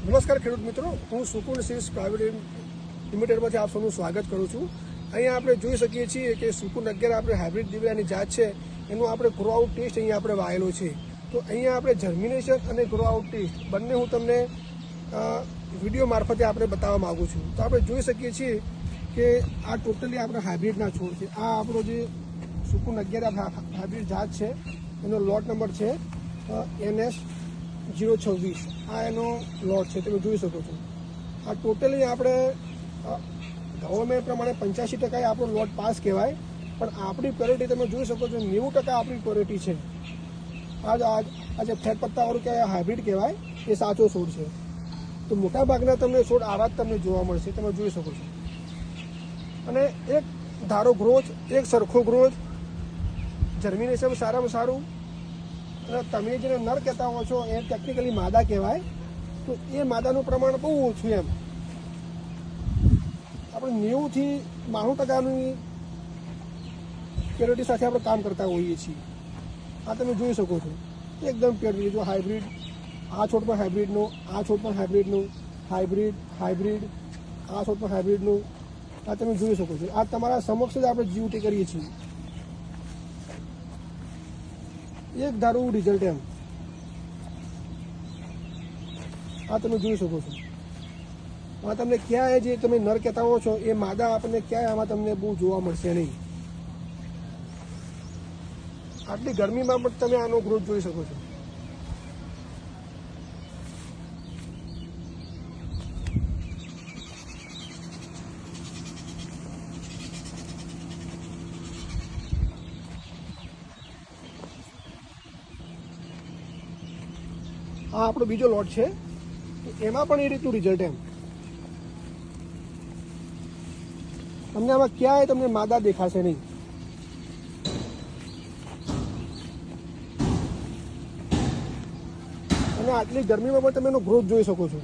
નમસ્કાર ખેડૂત મિત્રો, હું સુકુન સીડ્સ પ્રાઇવેટ લિમિટેડમાંથી આપ સૌનું સ્વાગત કરું છું। અહીંયા આપણે જોઈ શકીએ છીએ કે સુકુન 11 આપણે હાઇબ્રિડ દિવેલાની જાત છે, એનું આપણે ગ્રો આઉટ ટેસ્ટ અહીંયા આપણે વાયેલો છે। તો અહીંયા આપણે જર્મિનેશન અને ગ્રો આઉટ ટેસ્ટ બંને હું તમને વિડીયો મારફતે આપણે બતાવવા માગું છું। તો આપણે જોઈ શકીએ છીએ કે આ ટોટલી આપણે હાઇબ્રિડના છોડ છે। આ આપણો જે સુકુન 11 હાઇબ્રિડ જાત છે, એનો લોટ નંબર છે NS026। આ એનો લોટ છે, તમે જોઈ શકો છો। આ ટોટલી આપણે ગવર્મેન્ટ પ્રમાણે 85% આપણો લોટ પાસ કહેવાય, પણ આપણી ક્વોલિટી તમે જોઈ શકો છો 90% આપણી ક્વોલિટી છે। આજે ફેટ પત્તાવાળું કે હાઇબ્રિડ કહેવાય, એ સાચો છોડ છે। તો મોટાભાગના તમને છોડ આવા જ તમને જોવા મળશે, તમે જોઈ શકો છો। અને એક ધારો ગ્રોથ, એક સરખો ગ્રોથ, જર્મિનેશન સારામાં સારું, અને તમે જેને નર કહેતા હો છો એ ટેકનિકલી માદા કહેવાય, તો એ માદાનું પ્રમાણ બહુ ઓછું એમ આપણે 90થી 92%ની ક્વોલિટી સાથે આપણે કામ કરતા હોઈએ છીએ। આ તમે જોઈ શકો છો, એકદમ પ્યોર। જો હાઇબ્રિડ, આ છોડ પણ હાઇબ્રિડનું, આ છોડ પણ હાઇબ્રિડનું, હાઇબ્રિડ, આ છોડ પણ હાઇબ્રિડનું, આ તમે જોઈ શકો છો। આ તમારા સમક્ષ જ આપણે જીવટી કરીએ છીએ, એક ધારું રિઝલ્ટ એમ। આ તમે જોઈ શકો છો। આ તમને ક્યાંય જે તમે નર કહેતા હો છો એ માદા આપણને ક્યાંય આમાં તમને બહુ જોવા મળશે નહીં। આટલી ગરમીમાં પણ તમે આનો ગ્રોથ જોઈ શકો છો। આ આપણો બીજો લોટ છે, તો એમાં પણ એ રીતનું રિઝલ્ટ એમ તમને આમાં ક્યાંય તમને માદા દેખાશે નહીં। અને આટલી ગરમીમાં પણ તમે એનો ગ્રોથ જોઈ શકો છો।